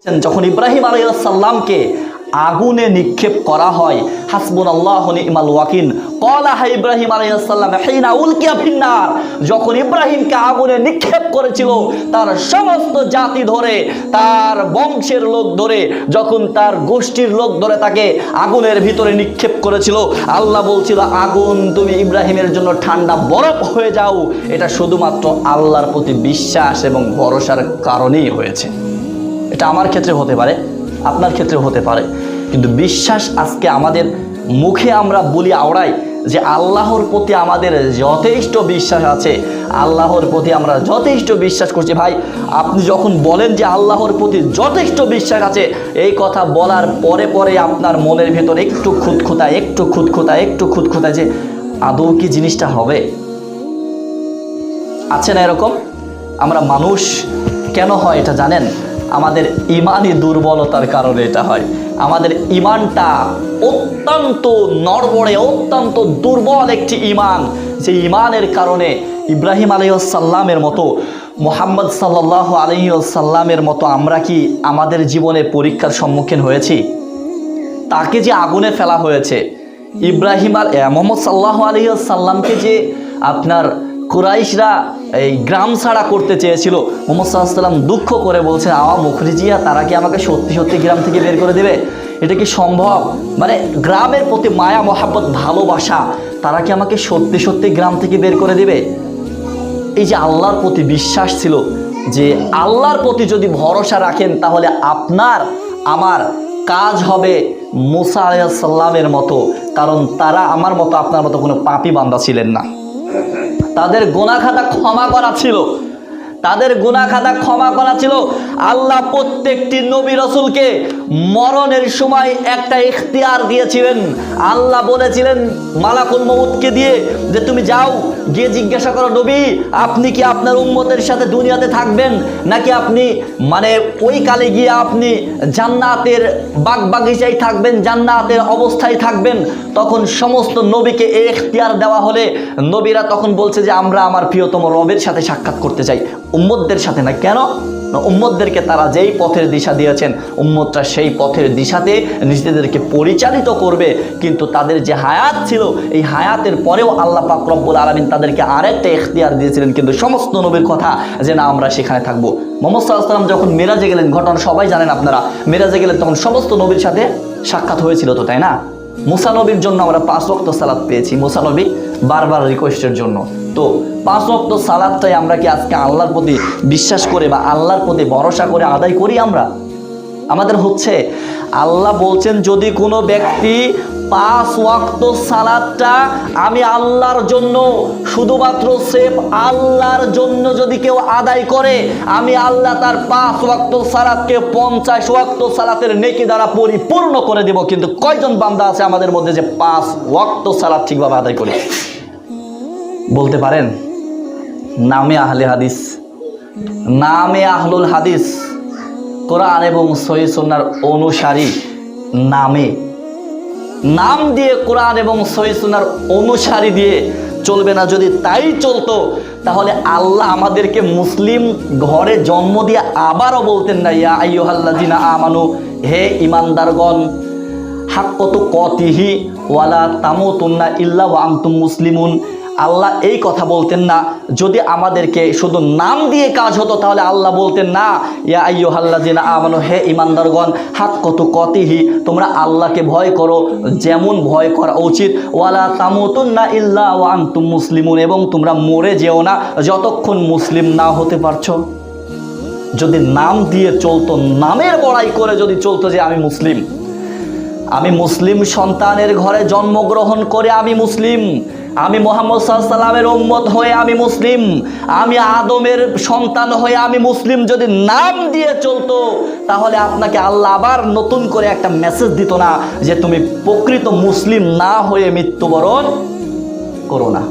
যখন ইব্রাহিম আলাইহিস সালামকে আগুনে নিক্ষেপ করা হয়, হাসবুনাল্লাহু নি'মাল ওয়াকিল ক্বালা হা ইব্রাহিম আলাইহিস সালাম হিনা উলকিয়া ফিন্নার, যখন ইব্রাহিমকে আগুনে নিক্ষেপ করেছিল তার সমস্ত জাতি ধরে, তার বংশের লোক ধরে, যখন তার গোষ্ঠীর লোক ধরে তাকে আগুনের ভিতরে নিক্ষেপ করেছিল, আল্লাহ বলছিল আগুন তুমি ইব্রাহিমের জন্য ঠান্ডা বরফ হয়ে যাও। এটা শুধুমাত্র আল্লাহর প্রতি বিশ্বাস এবং ভরসার কারণেই হয়েছে। এটা আমার ক্ষেত্রে হতে পারে, আপনার ক্ষেত্রে হতে পারে, কিন্তু বিশ্বাস আজকে আমাদের মুখে আমরা বলি আওড়াই যে আল্লাহর প্রতি আমাদের যথেষ্ট বিশ্বাস আছে, আল্লাহর প্রতি আমরা যথেষ্ট বিশ্বাস করছি। ভাই, আপনি যখন বলেন যে আল্লাহর প্রতি যথেষ্ট বিশ্বাস আছে, এই কথা বলার পরে পরে আপনার মনের ভেতর একটু খুঁতখুঁতা যে আদৌ কি জিনিসটা হবে? আছে না এরকম? আমরা মানুষ কেন হয় এটা জানেন? আমাদের ইমানই দুর্বলতার কারণে এটা হয়। আমাদের ইমানটা অত্যন্ত নড়বড়ে, অত্যন্ত দুর্বল একটি ইমান। সেই ইমানের কারণে ইব্রাহিম আলাইহিস সালামের মতো, মুহাম্মদ সাল্লাল্লাহু আলাইহি ওয়াসাল্লামের মতো আমরা কি আমাদের জীবনে পরীক্ষার সম্মুখীন হয়েছি? তাকে যে আগুনে ফেলা হয়েছে, মুহাম্মদ সাল্লাল্লাহু আলাইহি ওয়াসাল্লামকে যে আপনার কুরাইশরা এই গ্রাম ছাড়া করতে চেয়েছিল, মুহাম্মদ সাল্লাল্লাহু আলাইহি ওয়াসাল্লাম দুঃখ করে বলছেন আওয়া মুখরিজিয়া, তারা কি আমাকে সত্যি সত্যি গ্রাম থেকে বের করে দেবে? এটা কি সম্ভব? মানে গ্রামের প্রতি মায়া মহাব্বত ভালোবাসা, তারা কি আমাকে সত্যি সত্যি গ্রাম থেকে বের করে দেবে? এই যে আল্লাহর প্রতি বিশ্বাস ছিল, যে আল্লাহর প্রতি যদি ভরসা রাখেন তাহলে আপনার আমার কাজ হবে মুসা আলাইহিস সালামের মতো, কারণ তারা আমার মতো আপনার মতো কোনো পাপী বান্দা ছিলেন না। তাদের গুনাহ খাতা ক্ষমা করা ছিল, তাদের গুনাহ খাতা ক্ষমা করা ছিল। আল্লাহ প্রত্যেকটি নবী রাসূলকে মরণের সময় একটা ইখতিয়ার দিয়েছিলেন। আল্লাহ বলেছিলেন মালাকুল মউতকে দিয়ে যে তুমি যাও, গিয়ে জিজ্ঞাসা করো নবী আপনি কি আপনার উম্মতের সাথে দুনিয়াতে থাকবেন, নাকি আপনি মানে ওই কালে গিয়ে আপনি জান্নাতের বাগবাগিচায় থাকবেন, জান্নাতের অবস্থায় থাকবেন? তখন সমস্ত নবীকে এই ইখতিয়ার দেওয়া হলে নবীরা তখন বলছে যে আমরা আমার প্রিয়তম রবের সাথে সাক্ষাৎ করতে চাই, উম্মতদের সাথে না। কেন? উম্মতদেরকে তারা যেই পথের দিশা দিয়েছেন, উম্মতরা সেই পথের দিশাতে নিজেদেরকে পরিচালিত করবে। কিন্তু তাদের যে হায়াত ছিল, এই হায়াতের পরেও আল্লাহ পাক রব্বুল আলামিন তাদেরকে আরেকটা ইখতিয়ার দিয়েছিলেন, কিন্তু সমস্ত নবীর কথা যে না আমরা সেখানে থাকবো। মুহাম্মদ সাল্লাল্লাহু আলাইহি ওয়াসাল্লাম যখন মেরাজে গেলেন, ঘটনা সবাই জানেন আপনারা, মেরাজে গেলেন তখন সমস্ত নবীর সাথে সাক্ষাৎ হয়েছিল তো, তাই না? মুসা নবীর জন্য আমরা 5 ওয়াক্ত সালাত পেয়েছি, মুসা নবী বারবার রিকোয়েস্টের জন্য। তো 5 ওয়াক্ত সালাতটাই আমরা কি আজকে আল্লাহর প্রতি বিশ্বাস করে বা আল্লাহর প্রতি ভরসা করে আদায় করি? আমরা আমাদের হচ্ছে, আল্লাহ বলছেন যদি কোনো ব্যক্তি 5 ওয়াক্ত সালাতটা আমি আল্লাহর জন্য, শুধুমাত্র সেফ আল্লাহর জন্য যদি কেউ আদায় করে, আমি আল্লাহ তার 5 ওয়াক্ত সালাতকে 50 ওয়াক্ত সালাতের নেকি দ্বারা পরিপূর্ণ করে দেব। কিন্তু কয়জন বান্দা আছে আমাদের মধ্যে যে 5 ওয়াক্ত সালাত ঠিকভাবে আদায় করে? বলতে পারেন? নামে আহলে হাদিস, নামে আহলুল হাদিস, কোরআন এবং সহিহ সুন্নাহর অনুসারী, নাম দিয়ে কোরআন এবং সহিহ সুন্নাহর অনুসারী দিয়ে চলবে না। যদি তাই চলতো তাহলে আল্লাহ আমাদেরকে মুসলিম ঘরে জন্ম দিয়ে আবারও বলতেন না ইয়া আইয়ুহাল্লাযিনা আমানু, হে ঈমানদারগণ, হাক্কা তুকাতিহি ওয়ালা তামুতুন্না ইল্লা ওয়া আনতুম মুসলিমুন। আল্লাহ এই কথা বলতেন না। যদি আমাদেরকে শুধু নাম দিয়ে কাজ হতো তাহলে আল্লাহ বলতেন না ইয়া আইয়ুহাল্লাযিনা আমানু, হে ঈমানদারগণ, হাক্কা তুকাতিহি, তোমরা আল্লাহকে ভয় করো যেমন ভয় করা উচিত, ওয়ালা তামুতুন্না ইল্লা ওয়া আনতুম মুসলিমুন, এবং তোমরা মরে যেও না যতক্ষণ মুসলিম না হতে পারছো। যদি নাম দিয়ে চলতো, নামের বড়াই করে যদি চলতো যে আমি মুসলিম সন্তানের ঘরে জন্মগ্রহণ করে আমি মুসলিম, আমি মুহাম্মদ সাল্লাল্লাহু আলাইহি ওয়াসাল্লামের উম্মত হয়ে আমি মুসলিম, আমি আদমের সন্তান হয়ে আমি মুসলিম, যদি নাম দিয়ে চলতো তাহলে আপনাকে আল্লাহ আবার নতুন করে একটা মেসেজ দিত না যে তুমি প্রকৃত মুসলিম না হয়ে মৃত্যুবরণ করো না।